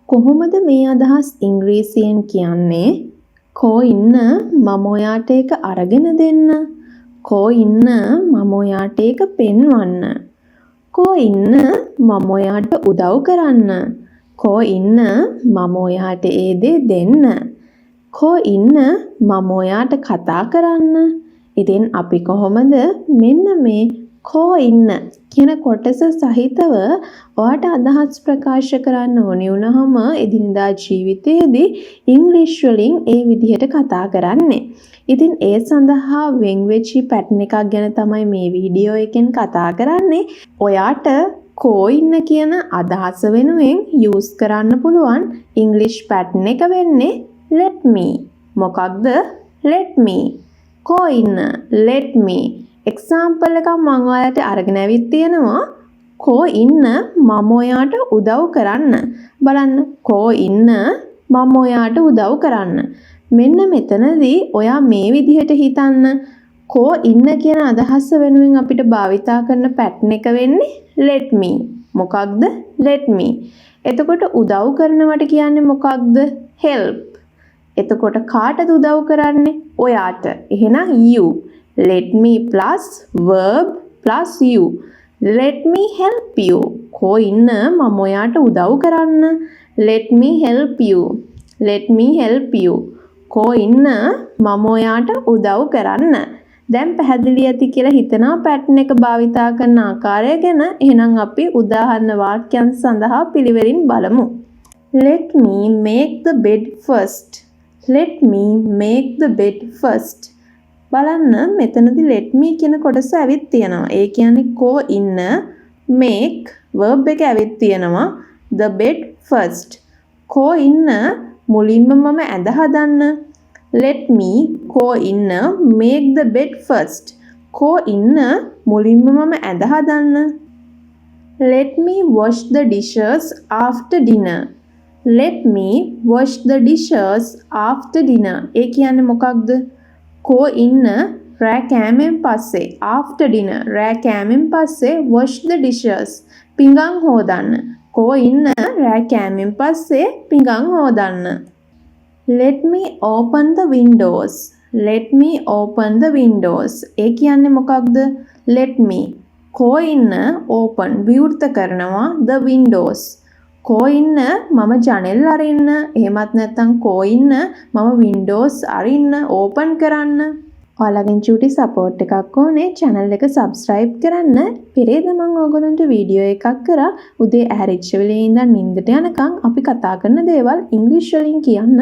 කොහොමද මේ අදහස් ඉංග්‍රීසියෙන් කියන්නේ? කෝ ඉන්න මම ඔයාට ඒක අරගෙන දෙන්න. කෝ ඉන්න මම ඔයාට ඒක පෙන්වන්න. කෝ ඉන්න මම ඔයාට උදව් කරන්න. කෝ ඉන්න මම ඔයාට ඒ දේ දෙන්න. කෝ ඉන්න මම ඔයාට කතා කරන්න. ඉතින් අපි කොහොමද මෙන්න මේ කෝ ඉන්න කියන කොටස සහිතව ඔයාට අදහස් ප්‍රකාශ කරන්න ඕනේ වුණාම එදිනදා ජීවිතයේදී ඉංග්‍රීසි වලින් ඒ විදිහට කතා කරන්නේ. ඉතින් ඒ සඳහා වෙන් වෙච්ච පැටර්න් එකක් ගැන තමයි මේ වීඩියෝ එකෙන් කතා කරන්නේ. ඔයාට කෝ ඉන්න කියන අදහස වෙනුවෙන් යූස් කරන්න පුළුවන් ඉංග්‍රීසි පැටර්න් එක වෙන්නේ let me. මොකක්ද let me? කෝ ඉන්න let me. එක්සැම්පල් එකක් මම ඔයාලට අරගෙන ඇවිත් තියෙනවා. කෝ ඉන්න මම ඔයාට උදව් කරන්න. බලන්න කෝ ඉන්න මම ඔයාට උදව් කරන්න. මෙන්න මෙතනදී ඔයා මේ විදිහට හිතන්න. කෝ ඉන්න කියන අදහස වෙනුවෙන් අපිට භාවිතා කරන පැටර්න් එක වෙන්නේ let me. මොකක්ද let me? එතකොට උදව් කරනවට කියන්නේ මොකක්ද? help. එතකොට කාටද උදව් කරන්නේ? ඔයාට. එහෙනම් you. Let me plus verb plus you. Let me help you. කෝ ඉන්න මම ඔයාට උදව් කරන්න. Let me help you. Let me help you. කෝ ඉන්න මම ඔයාට උදව් කරන්න. දැන් පැහැදිලි ඇති කියලා හිතනා පැටර්න් එක භාවිතා කරන ආකාරය ගැන එහෙනම් අපි උදාහරණ වාක්‍යයන් සඳහා පිළිවෙලින් බලමු. Let me make the bed first. Let me make the bed first. බලන්න මෙතනදී let me කියන කොටස ඇවිත් තියෙනවා. ඒ කියන්නේ කෝ ඉන්න make verb එක ඇවිත් තියෙනවා the bed first. කෝ ඉන්න මුලින්ම මම ඇඳ හදන්න. let me කෝ ඉන්න make the bed first. කෝ ඉන්න මුලින්ම මම ඇඳ හදන්න. let me wash the dishes after dinner. let me wash the dishes after dinner. ඒ කියන්නේ මොකක්ද? කෝ ඉන්න රෑ කෑමෙන් පස්සේ after dinner රෑ කෑමෙන් පස්සේ wash the dishes පිඟන් හොදන්න. කෝ ඉන්න රෑ කෑමෙන් පස්සේ පිඟන් හොදන්න. let me open the windows. let me open the windows. ඒ කියන්නේ මොකක්ද? let me කෝ ඉන්න open විවෘත කරනවා the windows. කෝ ඉන්න මම ජනෙල් අරින්න. එහෙමත් නැත්නම් කෝ ඉන්න මම වින්ඩෝස් අරින්න ඕපන් කරන්න. ඔයාලගෙන් චූටි සපෝට් එකක් ඕනේ. channel එක subscribe කරන්න. පෙරේද මම ඔයගොල්ලන්ට වීඩියෝ එකක් කරා උදේ ඇහැරිච්ච වෙලේ ඉඳන් නිින්දට යනකම් අපි කතා කරන දේවල් ඉංග්‍රීසි වලින් කියන්න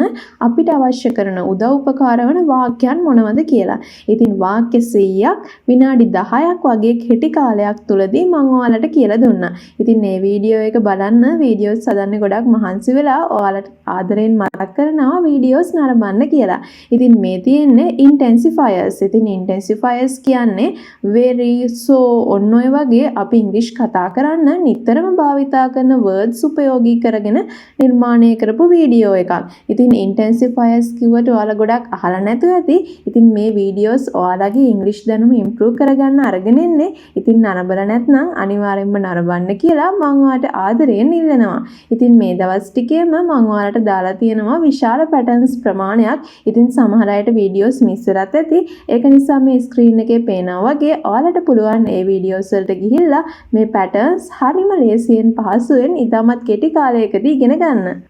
අපිට අවශ්‍ය කරන උදව් උපකාර වන වාක්‍යයන් මොනවද කියලා. ඉතින් වාක්‍ය 100ක් විනාඩි 10ක් වගේ කෙටි කාලයක් තුලදී මම ඔයාලට කියලා දුන්නා. ඉතින් මේ වීඩියෝ එක බලන්න වීඩියෝස් හදන්න ගොඩක් මහන්සි වෙලා ඔයාලට ආදරෙන් මතක් කරනවා වීඩියෝස් නරඹන්න කියලා. ඉතින් මේ තියෙන්නේ intensifiers. ඉතින් intensifiers කියන්නේ very so ඔන්න ඔය වගේ අපි ඉංග්‍රීසි කතා කරන්න නිතරම භාවිතා කරන words උපයෝගී කරගෙන නිර්මාණය කරපු වීඩියෝ එකක්. ඉතින් intensifiers කිව්වට ඔයාලා ගොඩක් අහලා නැතුව ඇති. ඉතින් මේ වීඩියෝස් ඔයාලගේ ඉංග්‍රීසි දැනුම improve කරගන්න අරගෙන ඉන්නේ. ඉතින් නරඹලා නැත්නම් අනිවාර්යෙන්ම නරඹන්න කියලා මම ඔයාලට ආදරයෙන් ඉල්ලනවා. ඉතින් මේ දවස් ටිකේම මම ඔයාලට දාලා තියෙනවා විශාල patterns ප්‍රමාණයක්. ඉතින් සමහර අයට වීඩියෝස් මිස් වෙලත් ඇති. ඒක නිසා මේ ස්ක්‍රීන් එකේ පේනවා වගේ ඔයාලට පුළුවන් මේ වීඩියෝස් වලට ගිහිල්ලා මේ පැටර්න්ස් හරිම ලේසියෙන් පහසුවෙන් ඉතාමත් කෙටි කාලයකදී ඉගෙන ගන්න.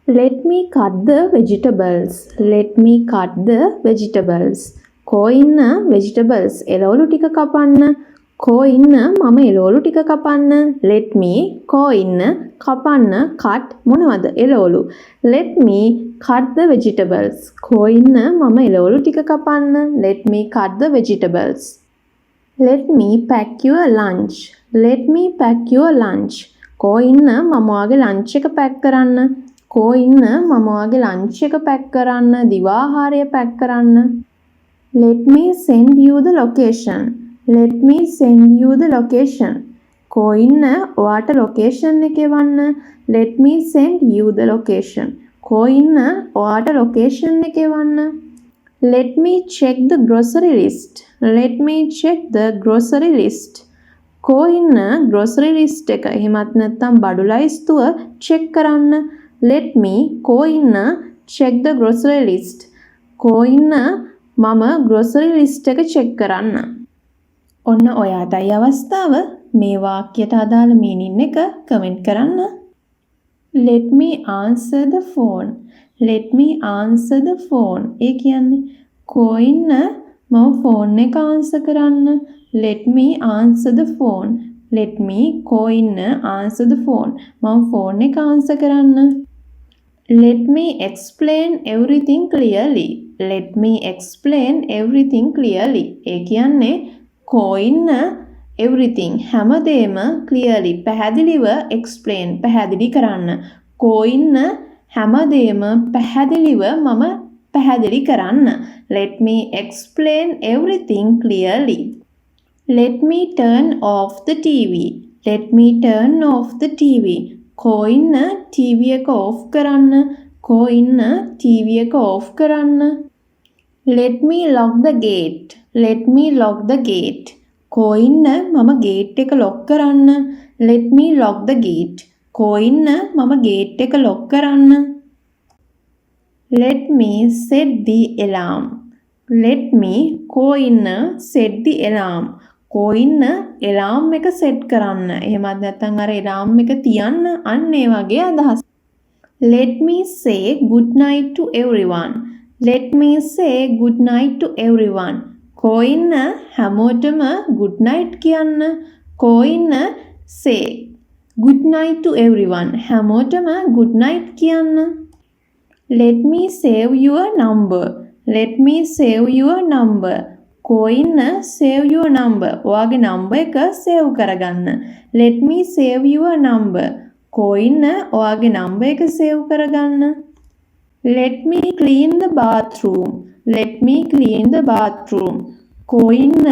Let me cut the vegetables. Let me cut the vegetables. කෝ ඉන්න vegetables එළවලු ටික කපන්න. කෝ ඉන්න මම එළවලු ටික කපන්න. let me කෝ ඉන්න කපන්න cut මොනවද එළවලු. let me cut the vegetables. කෝ ඉන්න මම එළවලු ටික කපන්න. let me cut the vegetables. let me pack your lunch. let me pack your lunch. කෝ ඉන්න මම ඔයාගේ lunch එක pack කරන්න. කෝ ඉන්න මම ඔයාගේ lunch එක pack කරන්න. දිවාහාරය pack කරන්න. let me send you the location. let me send you the location. කෝ ඉන්න ඔයාට location එක එවන්න. let me send you the location. කෝ ඉන්න ඔයාට location එක එවන්න. let me check the grocery list. let me check the grocery list. කෝ ඉන්න grocery list එක එහෙමත් නැත්නම් බඩු ලයිස්තුව check කරන්න. let me කෝ ඉන්න check the grocery list. කෝ ඉන්න මම grocery list එක check කරන්න. ඔන්න ඔයාටයි අවස්ථාව මේ වාක්‍යයට අදාළ meaning එක comment කරන්න. Let me answer the phone. Let me answer the phone. ඒ කියන්නේ කෝ ඉන්න මම ෆෝන් එක answer කරන්න. Let me answer the phone. Let me කෝ ඉන්න answer the phone. මම ෆෝන් එක answer කරන්න. Let me explain everything clearly. Let me explain everything clearly. ඒ කියන්නේ කෝ ඉන්න everything හැමදේම clearly පැහැදිලිව explain පැහැදිලි කරන්න. කෝ ඉන්න හැමදේම පැහැදිලිව මම පැහැදිලි කරන්න. Let me explain everything clearly. Let me turn off the TV. Let me turn off the TV. කෝ ඉන්න TV එක off කරන්න. කෝ ඉන්න TV එක off කරන්න. Let me lock the gate. Let me lock the gate. කෝ ඉන්න මම gate එක lock කරන්න. Let me lock the gate. කෝ ඉන්න මම gate එක lock කරන්න. Let me set the alarm. Let me කෝ ඉන්න set the alarm. කෝ ඉන්න alarm එක set කරන්න. එහෙමත් නැත්නම් අර alarm එක තියන්න අන්න ඒ වගේ අදහස්. Let me say good night to everyone. Let me say good night to everyone. කෝ ඉන්න හැමෝටම good night කියන්න. කෝ ඉන්න say good night to everyone. හැමෝටම good night කියන්න. Let me save your number. Let me save your number. කෝ ඉන්න save your number. ඔයාගේ number එක save කරගන්න. Let me save your number. කෝ ඉන්න ඔයාගේ number එක save කරගන්න. Let me clean the bathroom. Let me clean the bathroom. කෝ ඉන්න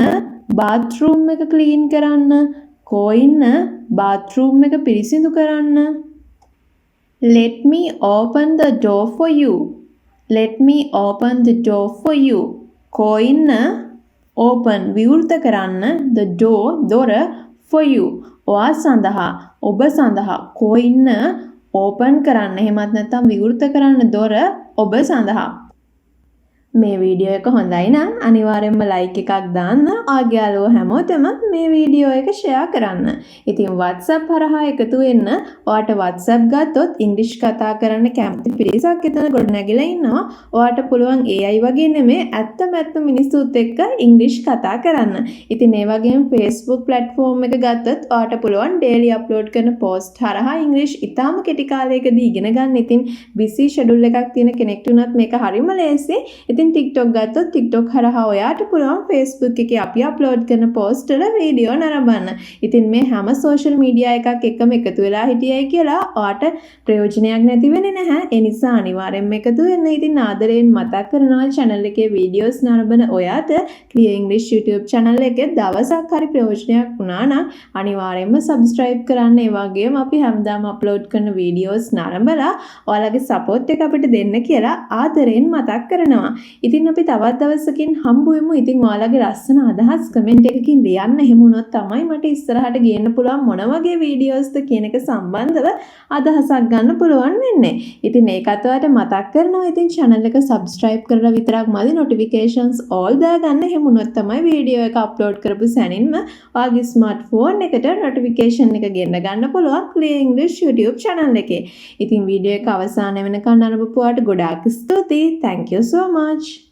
bathroom එක clean කරන්න. කෝ ඉන්න bathroom එක පිරිසිදු කරන්න. Let me open the door for you. Let me open the door for you. කෝ ඉන්න open විවෘත කරන්න the door දොර for you. ඔයා සඳහා ඔබ සඳහා කෝ ඉන්න open කරන්න එහෙමත් නැත්නම් විවෘත කරන්න දොර ඔබ සඳහා. මේ වීඩියෝ එක හොඳයි නම් අනිවාර්යෙන්ම like එකක් දාන්න. ආගේ යාළුවෝ හැමෝටම මේ වීඩියෝ එක share කරන්න. ඉතින් WhatsApp හරහා එකතු වෙන්න ඔයාට WhatsApp ගත්තොත් ඉංග්‍රීසි කතා කරන්න කැමති පිරිසක් එතන ගොඩනැගිලා ඉන්නවා. ඔයාට පුළුවන් AI වගේ නෙමෙයි ඇත්ත මිනිස්සුත් එක්ක ඉංග්‍රීසි කතා කරන්න. ඉතින් ඒ වගේම Facebook platform එක ගත්තොත් ඔයාට පුළුවන් daily upload කරන post හරහා ඉංග්‍රීසි ඉතාම කෙටි කාලයකදී ඉගෙන ගන්න. ඉතින් busy schedule එකක් තියෙන කෙනෙක්ට උනත් මේක හරිම ලේසි. ඉතින් TikTok ගත්තොත් TikTok හරහා ඔයාට පුළුවන් Facebook එකේ අපි අප්ලෝඩ් කරන post වල වීඩියෝ නරඹන්න. ඉතින් මේ හැම social media එකක් එක්කම එකතු වෙලා හිටියයි කියලා ඔයාට ප්‍රයෝජනයක් නැති වෙන්නේ නැහැ. ඒ නිසා අනිවාර්යෙන්ම එකතු වෙන්න. ඉතින් ආදරයෙන් මතක් කරනවා channel එකේ videos නරඹන ඔයාට Clear English YouTube channel එකේ දවසක් හරි ප්‍රයෝජනයක් වුණා නම් අනිවාර්යෙන්ම subscribe කරන්න. ඒ වගේම අපි හැමදාම අප්ලෝඩ් කරන videos නරඹලා ඔයාලගේ support එක අපිට දෙන්න කියලා ආදරයෙන් මතක් කරනවා. ඉතින් අපි තවත් දවසකින් හම්බ වෙමු. ඉතින් ඔයාලගේ ලස්සන අදහස් කමෙන්ට් එකකින් ලියන්න. එහෙම වුණොත් තමයි මට ඉස්සරහට ගේන්න පුළුවන් මොන වගේ වීඩියෝස්ද කියන එක සම්බන්ධව අදහසක් ගන්න පුළුවන් වෙන්නේ. ඉතින් ඒකත් ඔයාලට මතක් කරනවා. ඉතින් channel එක subscribe කරලා විතරක් මදි notifications all දාගන්න. එහෙම වුණොත් තමයි වීඩියෝ එක අප්ලෝඩ් කරපු සැනින්ම ඔයාගේ smartphone එකට notification එක ගෙන්න ගන්න පුළුවන් Clear English YouTube channel එකේ. ඉතින් වීඩියෝ එක අවසාන වෙනකන් අරඹපුවාට ගොඩාක් ස්තුතියි. Thank you so much.